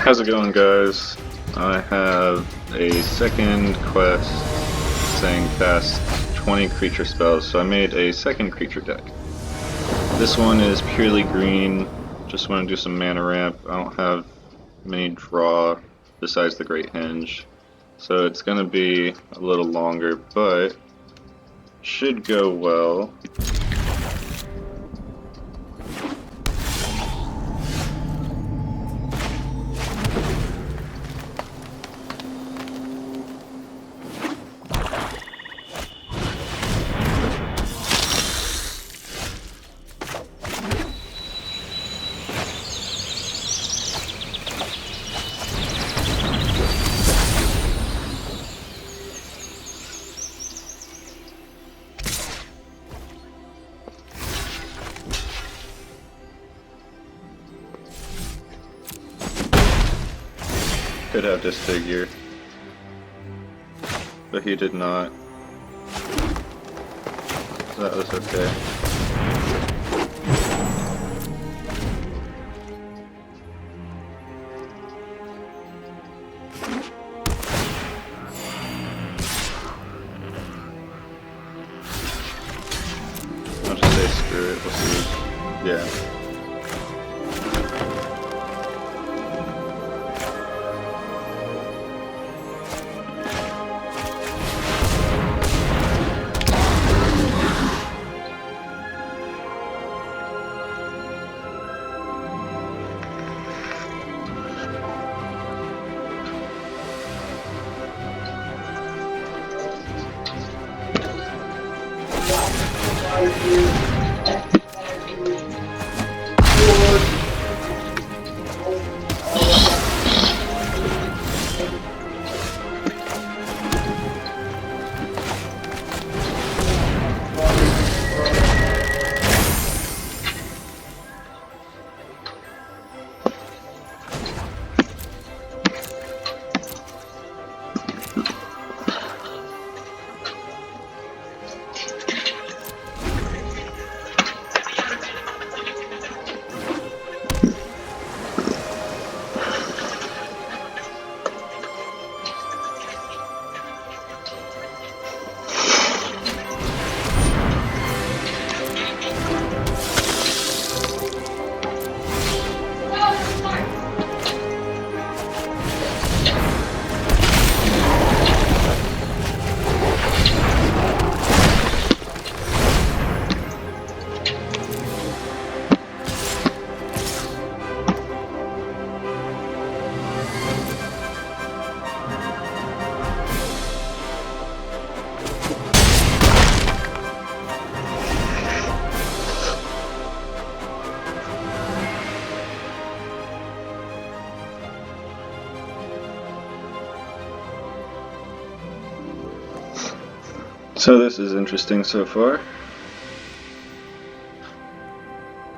How's it going, guys? I have a second quest saying cast 20 creature spells, so I made a second creature deck. This one is purely green, just want to do some mana ramp. I don't have many draw besides the Great Henge, so it's going to be a little longer, but should go well. Could have Disfigure, but he did not. So that was okay. I'll just say screw it, we'll see. Yeah. So this is interesting so far.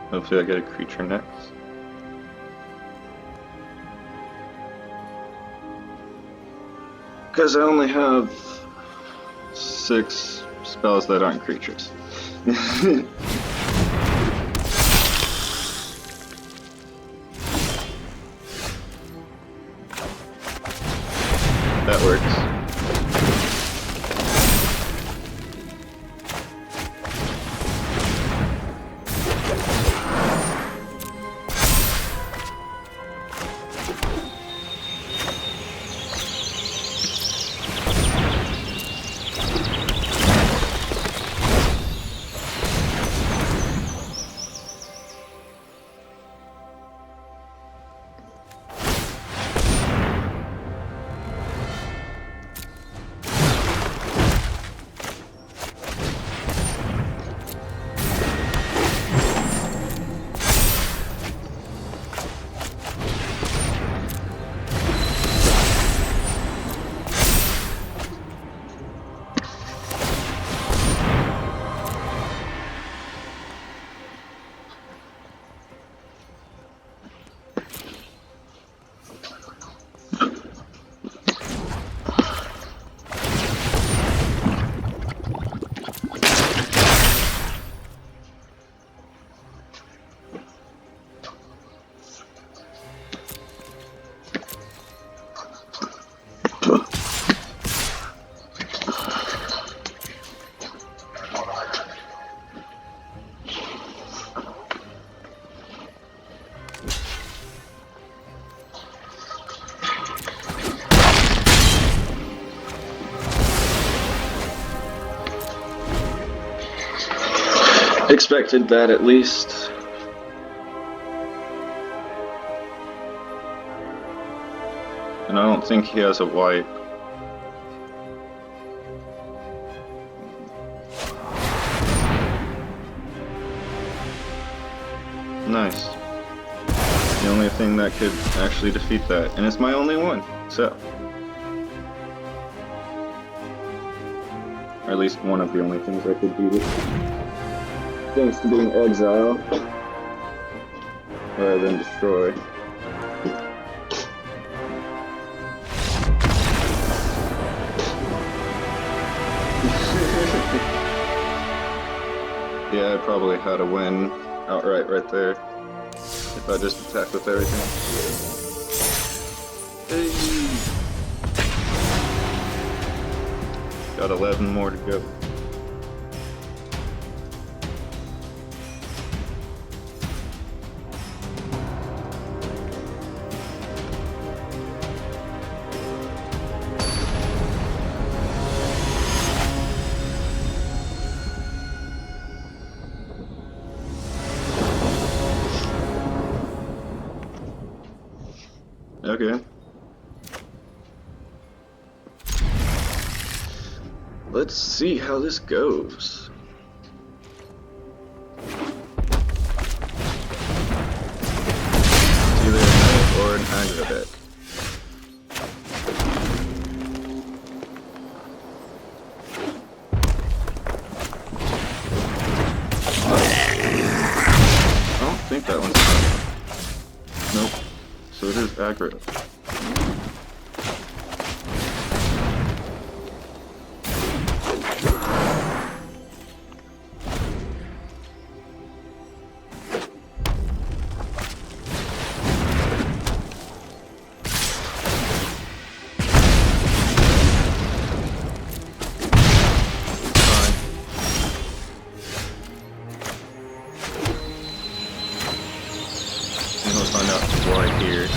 Hopefully I get a creature next. Because I only have 6 spells that aren't creatures. That works. expected that at least. And I don't think he has a wipe. Nice. The only thing that could actually defeat that, and it's my only one, so. Or at least one of the only things I could beat it. Thanks to being Exile, rather than Destroy. Yeah, I probably had a win outright right there. If I just attack with everything. Hey. Got 11 more to go. Okay. Let's see how this goes. It's either a knight or an aggro deck. I don't think that one's done. Nope. So it is aggro. And we'll find out why here.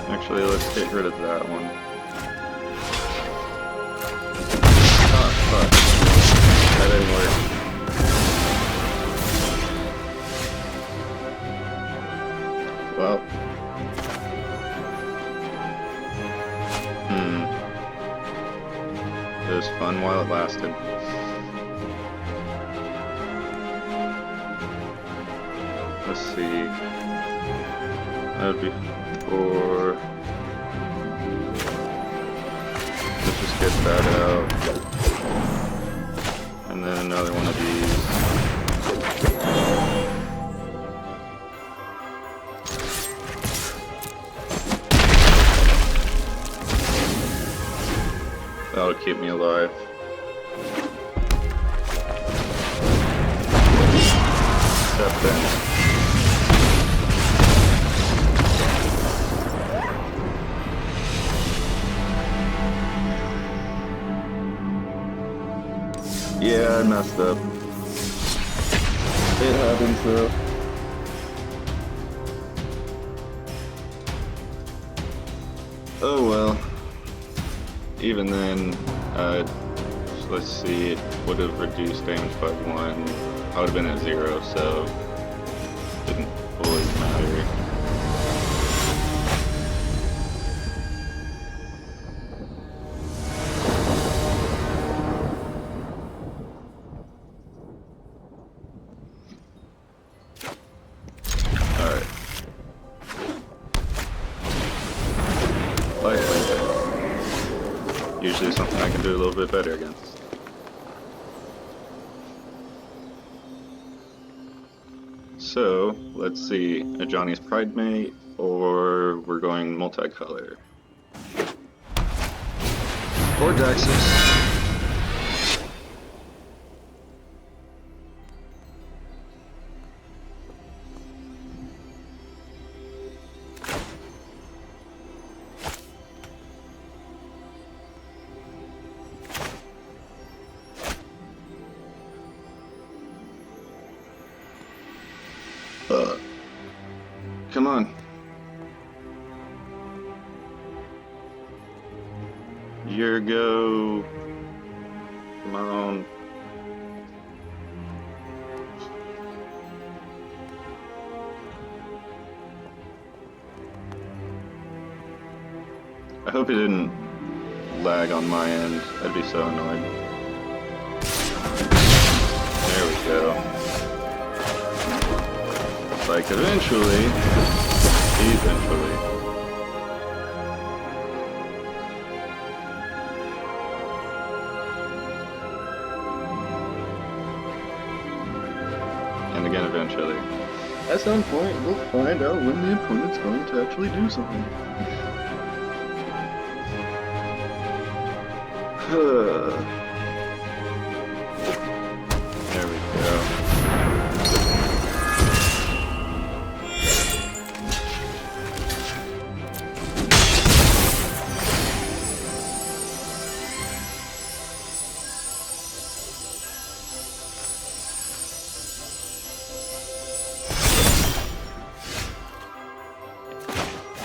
Actually, let's get rid of that one. Ah, fuck. That didn't work. Well. It was fun while it lasted. Let's see. That would be for... Let's just get that out. And then another one of these. That'll keep me alive. Step in. Yeah, I messed up. It happens though. Oh well. Even then, let's see, it would have reduced damage by 1. I would have been at 0, so it didn't fully matter. Alright. Usually something I can do a little bit better against. So, let's see, a Johnny's Pridemate, or we're going multicolor. Or Daxus. Come on. Your go. Come on. I hope it didn't lag on my end. I'd be so annoyed. There we go. Like eventually. And again eventually. At some point, we'll find out when the opponent's going to actually do something. There we go.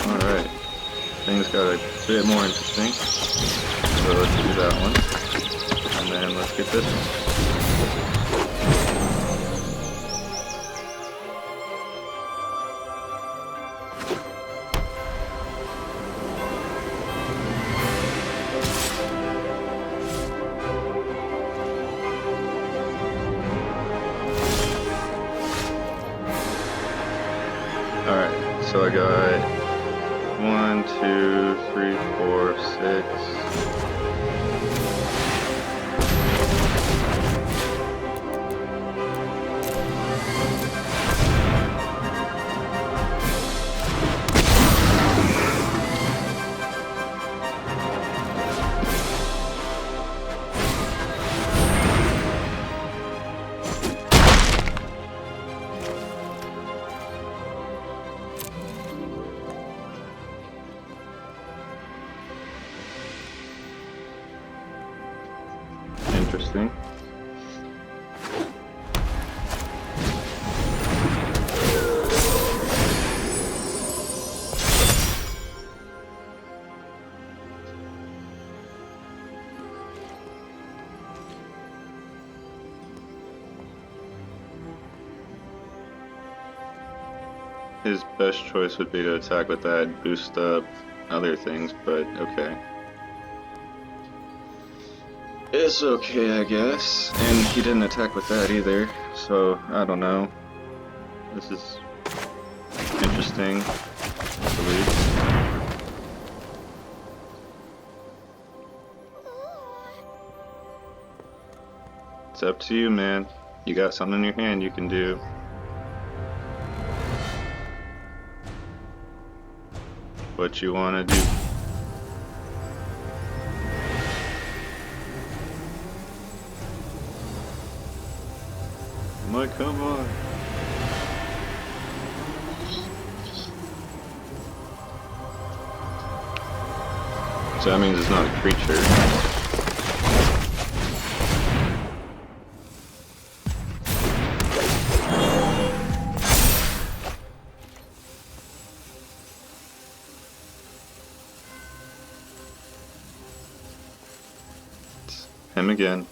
Alright, things got a bit more interesting, so let's do that one, and then let's get this one. Alright, so I got 1, 2, 3, 4, 6. Interesting. His best choice would be to attack with that, boost up other things, but okay. It's okay, I guess. And he didn't attack with that either, so I don't know. This is interesting, I believe. It's up to you, man. You got something in your hand you can do. What you wanna do? Mike, come on. So that means it's not a creature. It's him again.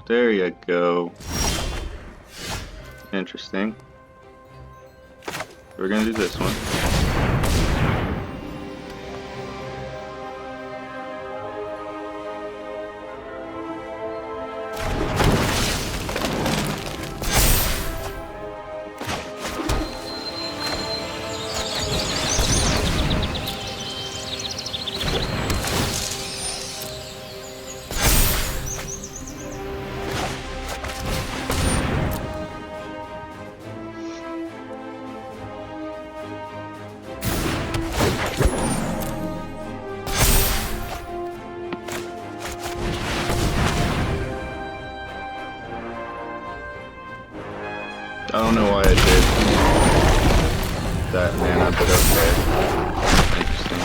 There you go. Interesting. We're gonna do this one. I don't know why I did. that mana, but okay. Interesting.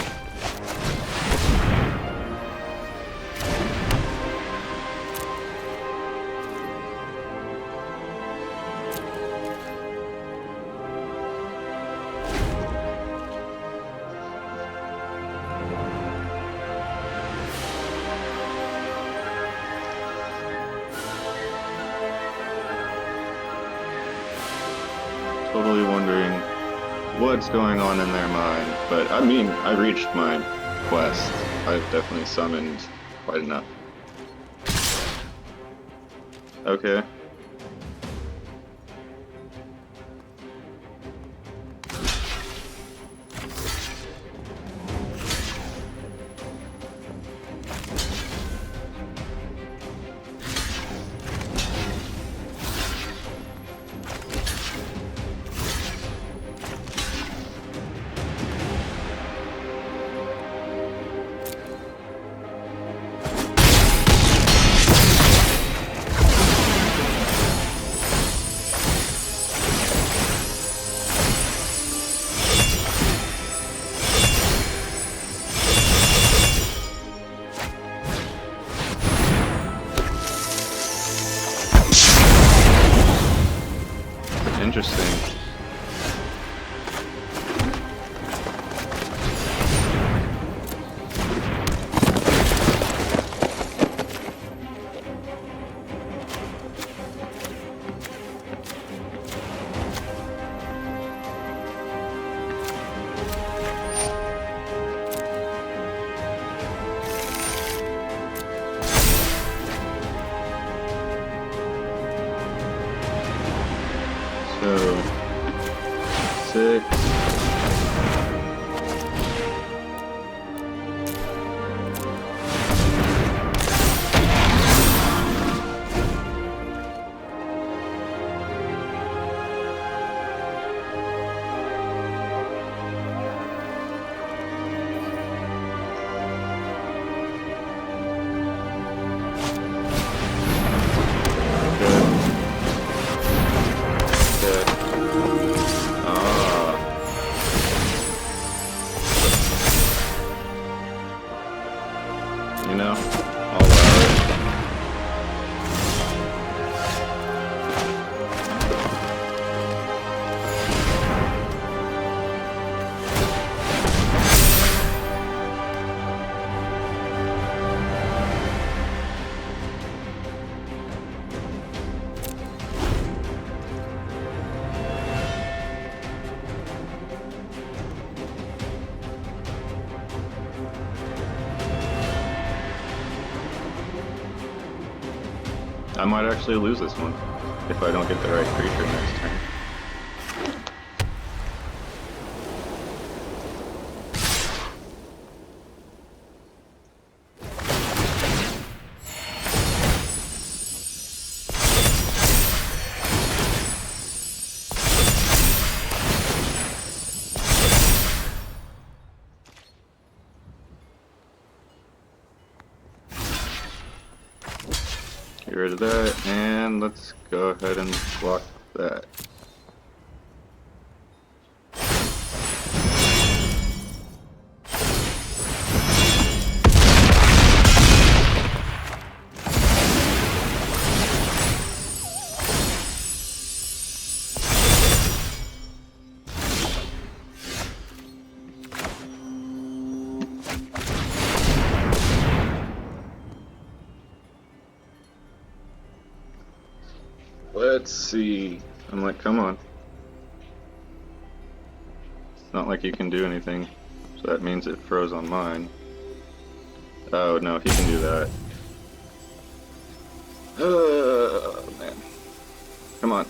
Totally wondering what's going on in their mind, but I mean, I reached my quest. I've definitely summoned quite enough. Okay. Interesting. So, 6. You know, I'll allow it. I might actually lose this one if I don't get the right creature next turn. Get rid of that, and let's go ahead and block that. Let's see. I'm like, come on. It's not like you can do anything, so that means it froze on mine. Oh no, he can do that. Oh man. Come on.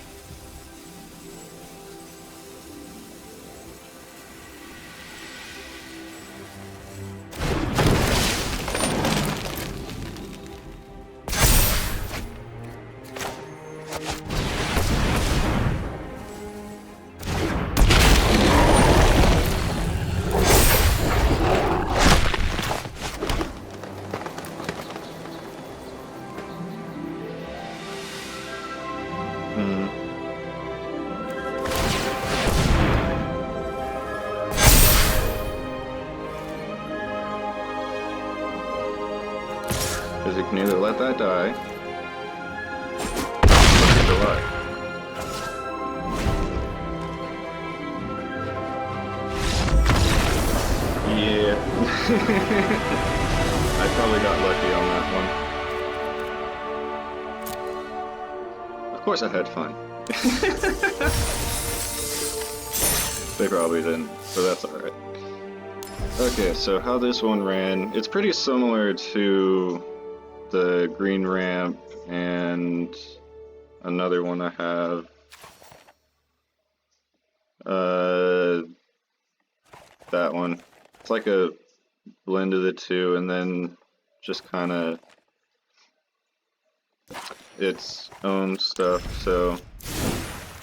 can either let that die, or keep it alive. Yeah. I probably got lucky on that one. Of course I had fun. They probably didn't, but that's alright. Okay, so how this one ran, it's pretty similar to the green ramp and another one I have. That one. It's like a blend of the two, and then just kind of its own stuff. So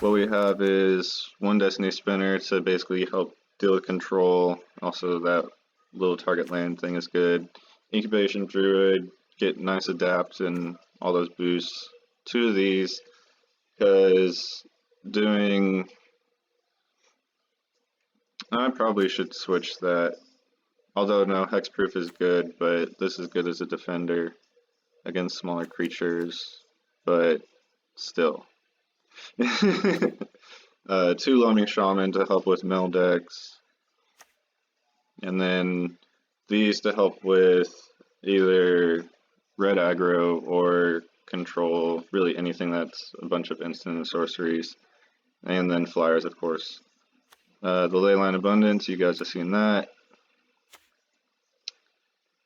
what we have is one Destiny Spinner to basically help deal with control. Also, that little target land thing is good. Incubation Druid, get nice adapt and all those boosts. Two of these, because doing... I probably should switch that. Although, no, Hexproof is good, but this is good as a defender against smaller creatures, but still. Two Loaming Shaman to help with mill decks, and then these to help with either red aggro or control, really anything that's a bunch of instant and sorceries, and then flyers, of course. The Leyline Abundance, you guys have seen that.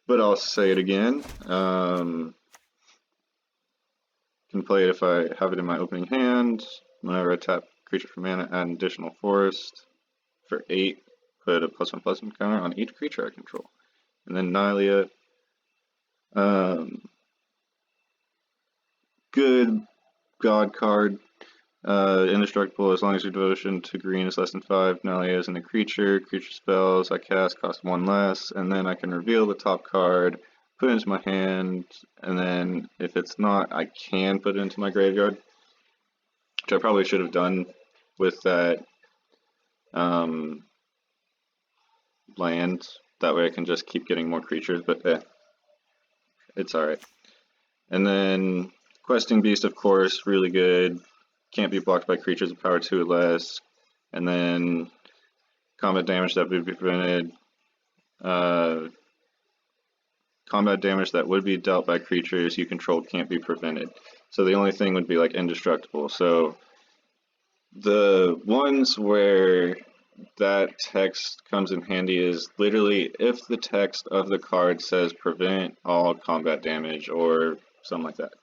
But I'll say it again. Can play it if I have it in my opening hand. Whenever I tap creature for mana, add an additional forest. For 8, put a +1/+1 counter on each creature I control. And then Nylea. Good god card. Indestructible as long as your devotion to green is less than 5. Nylea isn't a creature. Creature spells I cast cost 1 less, and then I can reveal the top card, put it into my hand, and then if it's not, I can put it into my graveyard, which I probably should have done with that land. That way I can just keep getting more creatures, but it's alright. And then Questing Beast, of course, really good. Can't be blocked by creatures of power 2 or less. And then combat damage that would be prevented. Combat damage that would be dealt by creatures you control can't be prevented. So the only thing would be like indestructible. So the ones where that text comes in handy is literally if the text of the card says prevent all combat damage or something like that.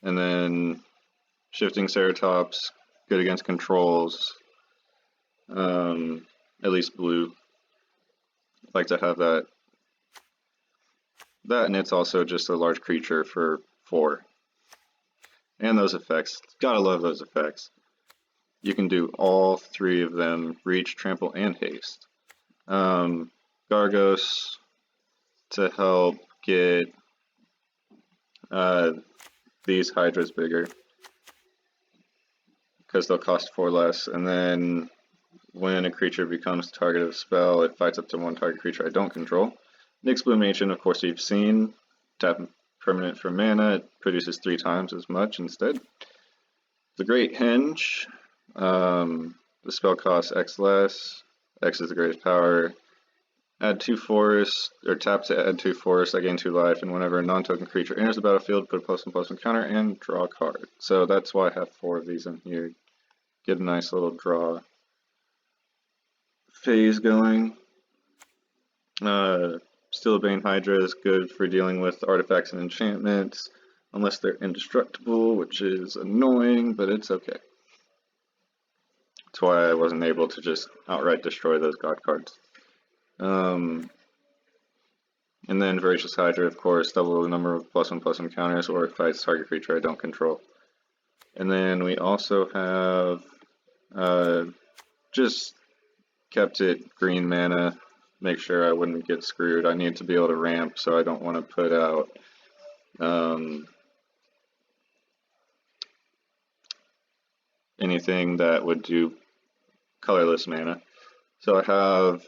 And then Shifting Ceratops, good against controls, at least blue. Like to have that. That, and it's also just a large creature for 4. And those effects, gotta love those effects. You can do all 3 of them, reach, trample, and haste. Gargos to help get these Hydras bigger, because they'll cost 4 less, and then when a creature becomes the target of a spell, it fights up to 1 target creature I don't control. Nyx Bloom Ancient, of course, you've seen. Tap permanent for mana, it produces 3 times as much instead. The Great Henge, the spell costs X less. X is the greatest power. Add 2 forests, or tap to add 2 forests, I gain 2 life, and whenever a non-token creature enters the battlefield, put a +1/+1 counter and draw a card. So that's why I have 4 of these in here. Get a nice little draw phase going. Steelbane Hydra is good for dealing with artifacts and enchantments, unless they're indestructible, which is annoying, but it's okay. That's why I wasn't able to just outright destroy those god cards. And then Voracious Hydra, of course, double the number of +1/+1 counters, or it fights target creature I don't control. And then we also have just kept it green mana, make sure I wouldn't get screwed. I need to be able to ramp, so I don't want to put out anything that would do colorless mana. So I have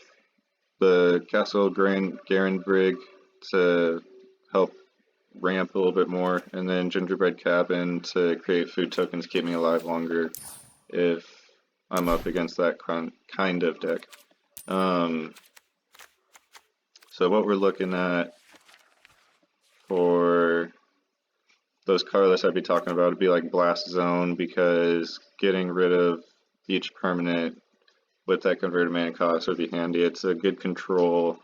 the Castle Garenbrig to help ramp a little bit more, and then Gingerbread Cabin to create food tokens, keep me alive longer if I'm up against that kind of deck. So what we're looking at for those colorless I'd be talking about would be like Blast Zone, because getting rid of each permanent with that converted mana cost would be handy. It's a good control.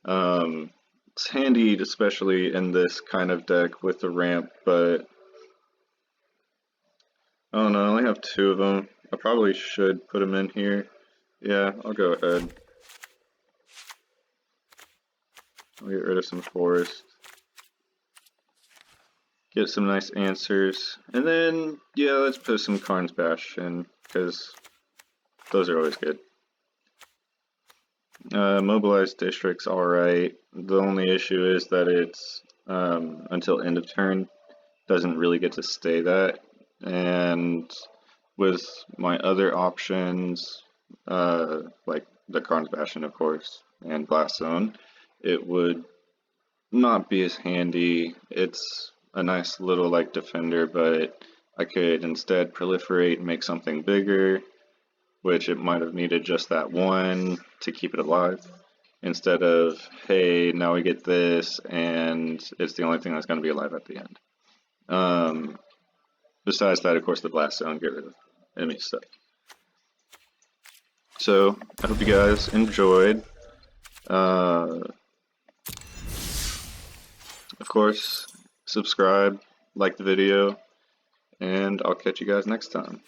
It's handy especially in this kind of deck with the ramp, but I don't know, I only have 2 of them. I probably should put them in here. Yeah, I'll go ahead. I'll get rid of some forest. Get some nice answers. And then, yeah, let's put some Karn's Bash in, because those are always good. Mobilized District's alright. The only issue is that it's until end of turn. Doesn't really get to stay that. And with my other options, like the Karn's Bastion, of course, and Blast Zone, it would not be as handy. It's a nice little like defender, but I could instead proliferate and make something bigger, which it might have needed just that one to keep it alive, instead of, hey, now we get this and it's the only thing that's going to be alive at the end. Besides that, of course, the Blast Zone, get rid of enemy stuff. So I hope you guys enjoyed. Of course, subscribe, like the video, and I'll catch you guys next time.